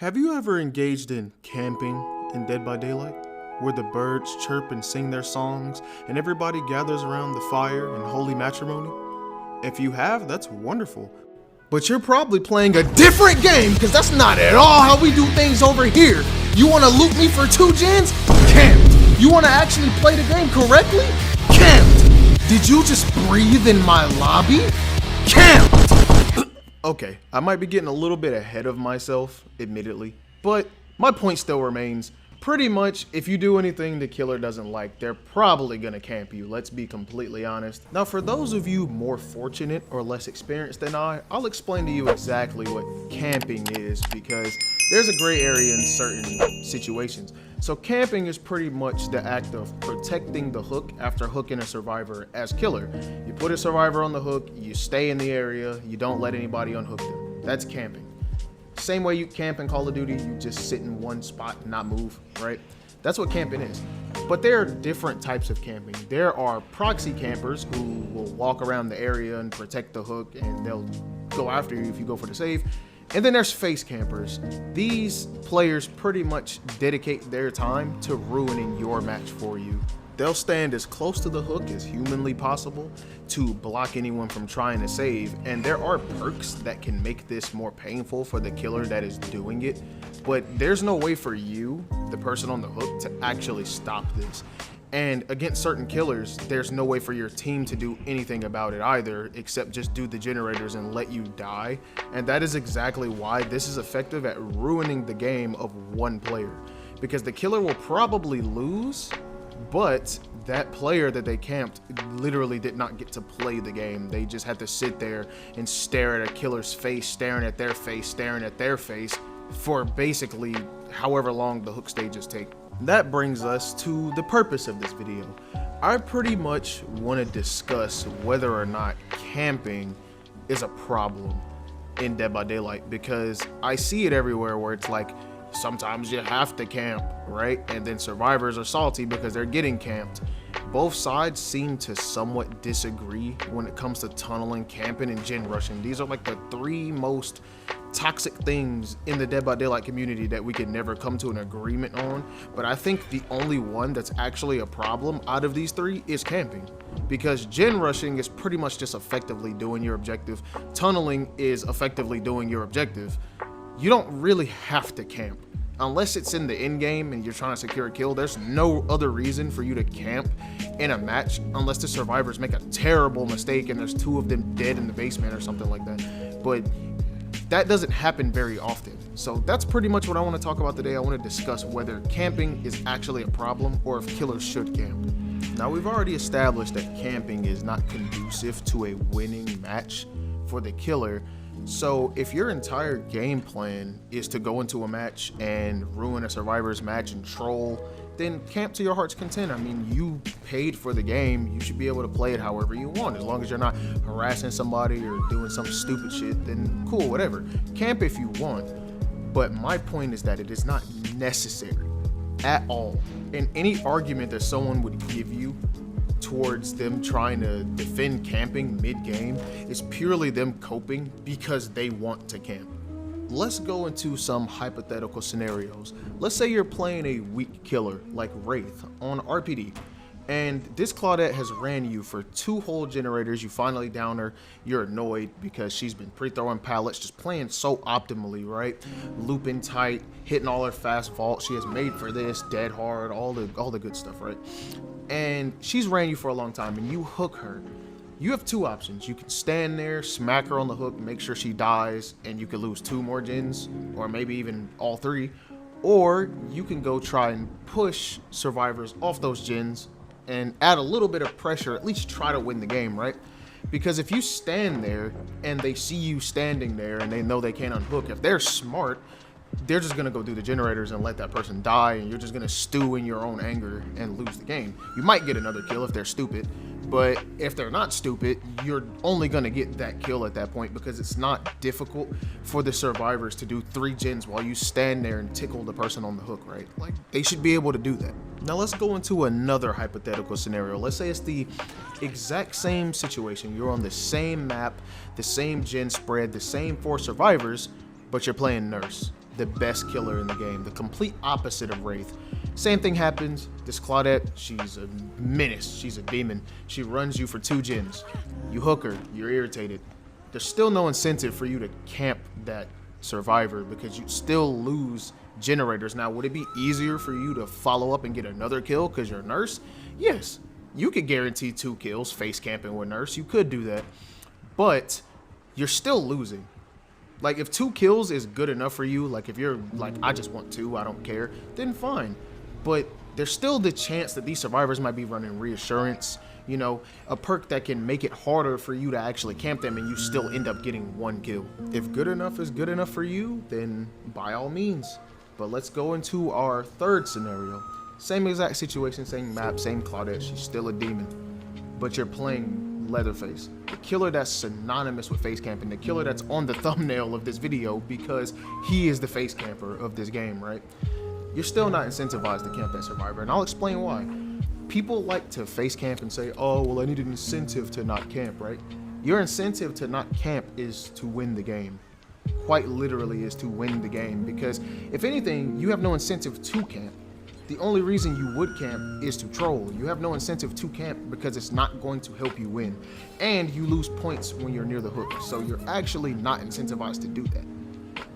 Have you ever engaged in camping in Dead by Daylight, where the birds chirp and sing their songs and everybody gathers around the fire in holy matrimony? If you have, that's wonderful. But you're probably playing a different game, because that's not at all how we do things over here. You want to loot me for 2 gens? Camped. You want to actually play the game correctly? Camped. Did you just breathe in my lobby? Camped. Okay, I might be getting a little bit ahead of myself, admittedly, but my point still remains. Pretty much, if you do anything the killer doesn't like, they're probably gonna camp you, let's be completely honest. Now, for those of you more fortunate or less experienced than I'll explain to you exactly what camping is, because there's a gray area in certain situations. So camping is pretty much the act of protecting the hook after hooking a survivor as killer. You put a survivor on the hook, you stay in the area, you don't let anybody unhook them. That's camping. Same way you camp in Call of Duty, you just sit in one spot and not move, right? That's what camping is. But there are different types of camping. There are proxy campers who will walk around the area and protect the hook, and they'll go after you if you go for the save. And then there's face campers. These players pretty much dedicate their time to ruining your match for you. They'll stand as close to the hook as humanly possible to block anyone from trying to save, and there are perks that can make this more painful for the killer that is doing it, but there's no way for you, the person on the hook, to actually stop this. And against certain killers, there's no way for your team to do anything about it either, except just do the generators and let you die. And that is exactly why this is effective at ruining the game of one player, because the killer will probably lose, but that player that they camped literally did not get to play the game. They just had to sit there and stare at a killer's face, staring at their face, staring at their face for basically however long the hook stages take. That brings us to the purpose of this video. I pretty much want to discuss whether or not camping is a problem in Dead by Daylight, because I see it everywhere where it's like, sometimes you have to camp, right? And then survivors are salty because they're getting camped. Both sides seem to somewhat disagree when it comes to tunneling, camping, and gen rushing. These are like the 3 most toxic things in the Dead by Daylight community that we could never come to an agreement on. But I think the only one that's actually a problem out of these 3 is camping, because gen rushing is pretty much just effectively doing your objective. Tunneling is effectively doing your objective. You don't really have to camp. Unless it's in the end game and you're trying to secure a kill, there's no other reason for you to camp in a match unless the survivors make a terrible mistake and there's 2 of them dead in the basement or something like that. But that doesn't happen very often. So that's pretty much what I want to talk about today. I want to discuss whether camping is actually a problem or if killers should camp. Now, we've already established that camping is not conducive to a winning match for the killer. So if your entire game plan is to go into a match and ruin a survivor's match and troll, then camp to your heart's content. I mean, you paid for the game, you should be able to play it however you want. As long as you're not harassing somebody or doing some stupid shit, then cool, whatever. Camp if you want. But my point is that it is not necessary at all. And any argument that someone would give you towards them trying to defend camping mid-game is purely them coping because they want to camp. Let's go into some hypothetical scenarios. Let's say you're playing a weak killer like Wraith on RPD, and this Claudette has ran you for 2 whole generators. You finally down her. You're annoyed because she's been pre-throwing pallets, just playing so optimally, right? Looping tight, hitting all her fast vaults. She has made for this, dead hard, all the good stuff, right? And she's ran you for a long time, and you hook her. You have 2 options. You can stand there, smack her on the hook, make sure she dies, and you could lose 2 more gens, or maybe even all 3. Or you can go try and push survivors off those gens and add a little bit of pressure, at least try to win the game, right? Because if you stand there and they see you standing there and they know they can't unhook, if they're smart, they're just gonna go do the generators and let that person die, and you're just gonna stew in your own anger and lose the game. You might get another kill if they're stupid, but if they're not stupid, you're only gonna get that kill at that point, because it's not difficult for the survivors to do 3 gens while you stand there and tickle the person on the hook, right? Like, they should be able to do that. Now let's go into another hypothetical scenario. Let's say it's the exact same situation. You're on the same map, the same gen spread, the same 4 survivors, but you're playing Nurse. the best killer in the game, the complete opposite of Wraith. Same thing happens. This Claudette, she's a menace. She's a demon. She runs you for 2 gens. You hook her, you're irritated. There's still no incentive for you to camp that survivor because you still lose generators. Now, would it be easier for you to follow up and get another kill because you're a nurse? Yes, you could guarantee 2 kills face camping with nurse. You could do that, but you're still losing. Like, if 2 kills is good enough for you, like if you're like, I just want 2, I don't care, then fine. But there's still the chance that these survivors might be running reassurance, you know, a perk that can make it harder for you to actually camp them and you still end up getting 1 kill. If good enough is good enough for you, then by all means. But let's go into our third scenario. Same exact situation, same map, same Claudette, she's still a demon. But you're playing Leatherface, the killer that's synonymous with face camping, the killer that's on the thumbnail of this video because he is the face camper of this game, right? You're still not incentivized to camp that survivor, and I'll explain why. People like to face camp and say, oh, well, I need an incentive to not camp, right? Your incentive to not camp is to win the game. Quite literally is to win the game, because if anything, you have no incentive to camp. The only reason you would camp is to troll. You have no incentive to camp because it's not going to help you win. And you lose points when you're near the hook, so you're actually not incentivized to do that.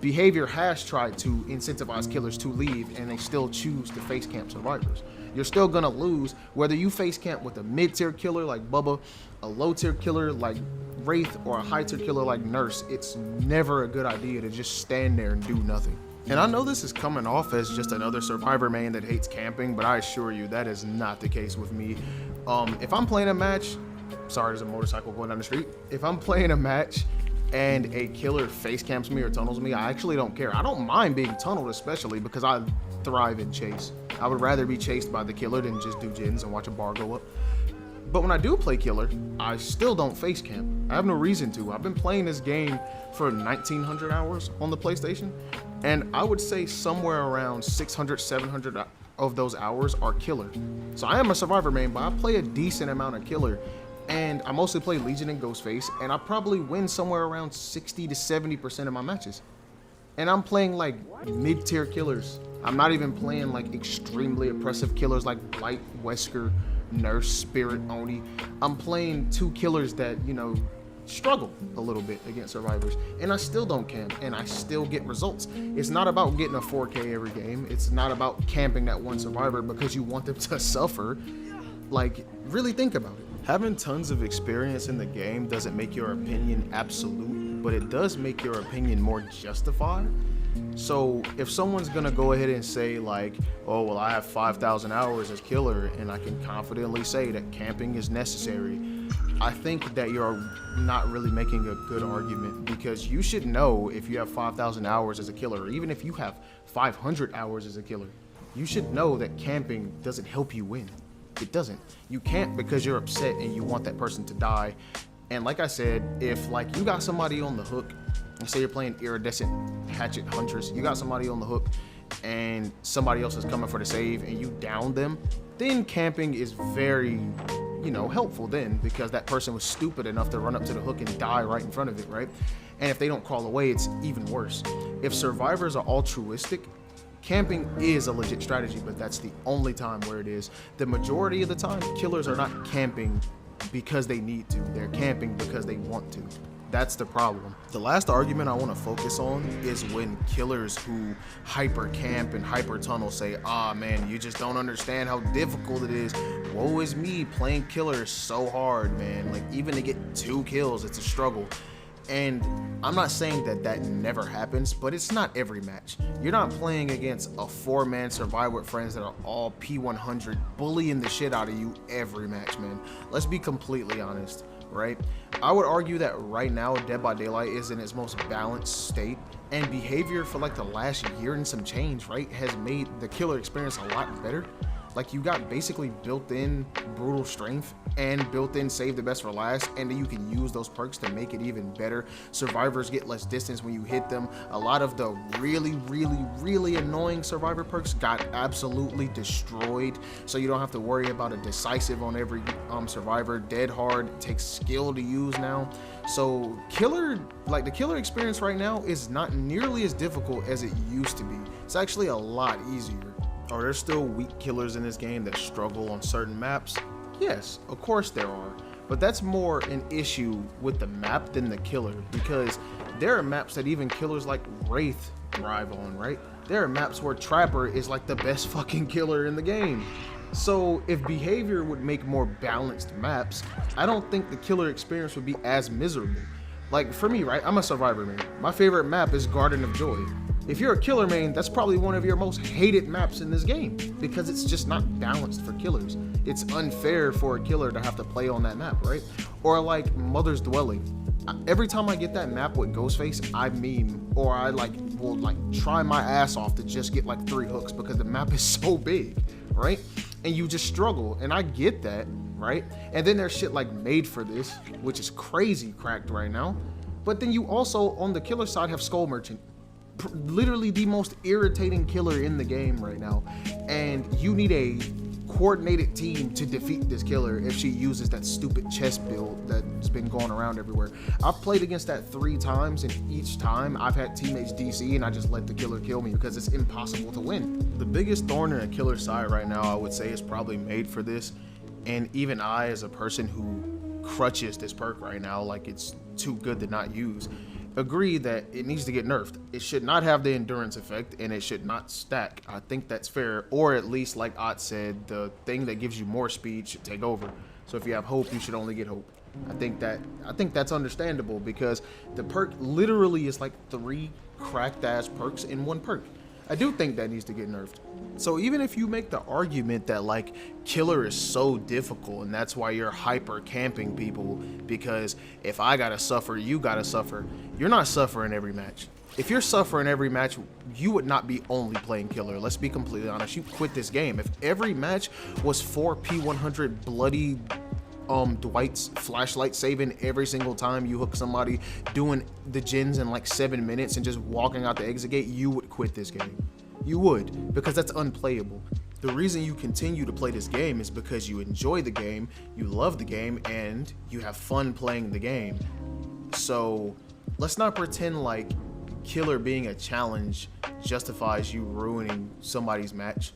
Behavior has tried to incentivize killers to leave, and they still choose to face camp survivors. You're still gonna lose whether you face camp with a mid-tier killer like Bubba, a low-tier killer like Wraith, or a high-tier killer like Nurse. It's never a good idea to just stand there and do nothing. And I know this is coming off as just another survivor man that hates camping, but I assure you that is not the case with me. If I'm playing a match, sorry, there's a motorcycle going down the street. If I'm playing a match and a killer face camps me or tunnels me, I actually don't care. I don't mind being tunneled, especially because I thrive in chase. I would rather be chased by the killer than just do gens and watch a bar go up. But when I do play killer, I still don't face camp. I have no reason to. I've been playing this game for 1,900 hours on the PlayStation, and I would say somewhere around 600, 700 of those hours are killer. So I am a survivor main, but I play a decent amount of killer. And I mostly play Legion and Ghostface, and I probably win somewhere around 60 to 70% of my matches. And I'm playing like mid-tier killers. I'm not even playing like extremely oppressive killers like Blight, Wesker, Nurse, Spirit, Oni. I'm playing 2 killers that, you know, struggle a little bit against survivors, and I still don't camp, and I still get results. It's not about getting a 4K every game. It's not about camping that one survivor because you want them to suffer. Like, really think about it. Having tons of experience in the game doesn't make your opinion absolute, but it does make your opinion more justified. So if someone's gonna go ahead and say like, oh, well, I have 5,000 hours as killer and I can confidently say that camping is necessary, I think that you're not really making a good argument, because you should know if you have 5,000 hours as a killer, or even if you have 500 hours as a killer, you should know that camping doesn't help you win. It doesn't. You camp because you're upset and you want that person to die. And like I said, if like you got somebody on the hook, and say you're playing Iridescent Hatchet Huntress, you got somebody on the hook and somebody else is coming for the save and you down them, then camping is very, you know, helpful then, because that person was stupid enough to run up to the hook and die right in front of it, right? And if they don't crawl away, it's even worse. If survivors are altruistic, camping is a legit strategy, but that's the only time where it is. The majority of the time, killers are not camping because they need to. They're camping because they want to. That's the problem. The last argument I want to focus on is when killers who hyper camp and hyper tunnel say, ah man, you just don't understand how difficult it is. Woe is me, playing killer is so hard, man. Like, even to get 2 kills, it's a struggle. And I'm not saying that that never happens, but it's not every match. You're not playing against a 4-man survivor with friends that are all P100 bullying the shit out of you every match, man. Let's be completely honest, right? I would argue that right now Dead by Daylight is in its most balanced state, and behavior for like the last year and some change, right, has made the killer experience a lot better. Like, you got basically built-in brutal strength and built-in save the best for last, and then you can use those perks to make it even better. Survivors get less distance when you hit them. A lot of the really annoying survivor perks got absolutely destroyed, so you don't have to worry about a decisive on every survivor. Dead hard takes skill to use now. So the killer experience right now is not nearly as difficult as it used to be. It's actually a lot easier. Are there still weak killers in this game that struggle on certain maps? Yes, of course there are, but that's more an issue with the map than the killer, because there are maps that even killers like Wraith thrive on, right? There are maps where Trapper is like the best fucking killer in the game. So if behavior would make more balanced maps, I don't think the killer experience would be as miserable. Like, for me, right, I'm a survivor main. My favorite map is Garden of Joy. If you're a killer main, that's probably one of your most hated maps in this game, because it's just not balanced for killers. It's unfair for a killer to have to play on that map, right? Or like Mother's Dwelling. Every time I get that map with Ghostface, I meme, or I will try my ass off to just get like 3 hooks, because the map is so big, right? And you just struggle, and I get that, right? And then there's shit like Made for This, which is crazy cracked right now. But then you also, on the killer side, have Skull Merchant, literally the most irritating killer in the game right now. And you need a coordinated team to defeat this killer if she uses that stupid chest build that's been going around everywhere. I've played against that 3 times, and each time I've had teammates DC and I just let the killer kill me because it's impossible to win. The biggest thorn in a killer's side right now, I would say, is probably Made for This. And even I, as a person who crutches this perk right now like it's too good to not use, agree that it needs to get nerfed. It should not have the endurance effect, and it should not stack. I think that's fair, or at least, like Ott said, the thing that gives you more speed should take over. So if you have hope, you should only get hope. I think that's understandable, because the perk literally is like 3 cracked ass perks in 1 perk. I do think that needs to get nerfed. So even if you make the argument that like killer is so difficult and that's why you're hyper camping people, because if I gotta suffer, you gotta suffer, you're not suffering every match. If you're suffering every match, you would not be only playing killer. Let's be completely honest. You quit this game. If every match was 4 P100 bloody Dwight's flashlight saving every single time you hook somebody, doing the gens in like 7 minutes and just walking out the exit gate, you would quit this game. You would, because that's unplayable. The reason you continue to play this game is because you enjoy the game, you love the game, and you have fun playing the game. So let's not pretend like killer being a challenge justifies you ruining somebody's match.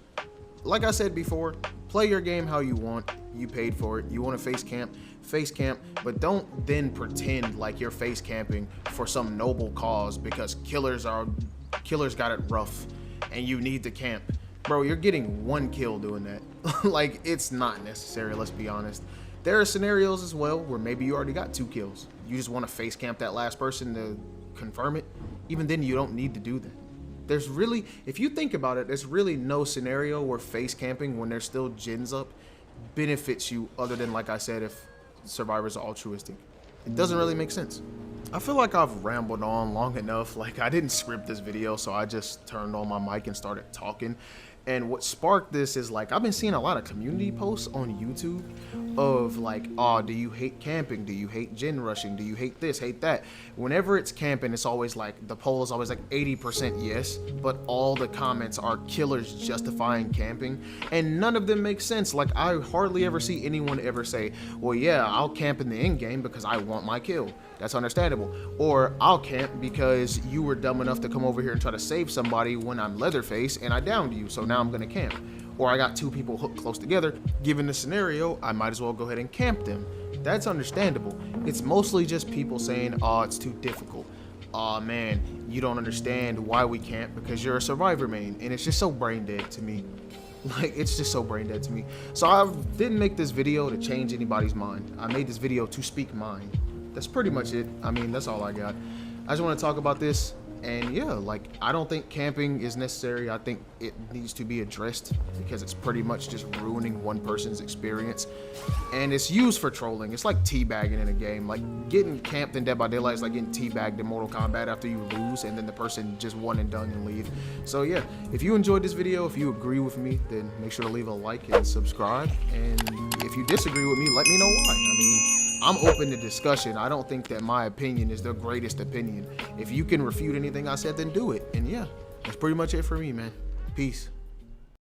Like I said before, play your game how you want. You paid for it. You want to face camp, but don't then pretend like you're face camping for some noble cause because killers got it rough and you need to camp. Bro, you're getting 1 kill doing that. Like, it's not necessary, let's be honest. There are scenarios as well where maybe you already got 2 kills. You just want to face camp that last person to confirm it. Even then, you don't need to do that. There's really, if you think about it, there's really no scenario where face camping when there's still gens up benefits you, other than, like I said, if survivors are altruistic. It doesn't really make sense. I feel like I've rambled on long enough. Like, I didn't script this video, so I just turned on my mic and started talking. And what sparked this is, like, I've been seeing a lot of community posts on YouTube of like, oh, do you hate camping? Do you hate gen rushing? Do you hate this, hate that? Whenever it's camping, it's always like, the poll is always like 80% yes, but all the comments are killers justifying camping, and none of them make sense. Like, I hardly ever see anyone ever say, well, yeah, I'll camp in the end game because I want my kill. That's understandable. Or I'll camp because you were dumb enough to come over here and try to save somebody when I'm Leatherface and I downed you, so now I'm gonna camp. Or I got 2 people hooked close together. Given the scenario, I might as well go ahead and camp them. That's understandable. It's mostly just people saying, oh, it's too difficult. Oh man, you don't understand why we camp because you're a survivor main. And it's just so brain dead to me. Like, it's just so brain dead to me. So I didn't make this video to change anybody's mind. I made this video to speak mine. That's pretty much it. I mean, that's all I got. I just want to talk about this And yeah, like, I don't think camping is necessary. I think it needs to be addressed because it's pretty much just ruining one person's experience. And it's used for trolling. It's like teabagging in a game. Like, getting camped in Dead by Daylight is like getting teabagged in Mortal Kombat after you lose and then the person just one and done and leave. So yeah, if you enjoyed this video, if you agree with me, then make sure to leave a like and subscribe. And if you disagree with me, let me know why. I mean, I'm open to discussion. I don't think that my opinion is the greatest opinion. If you can refute anything I said, then do it. And yeah, that's pretty much it for me, man. Peace.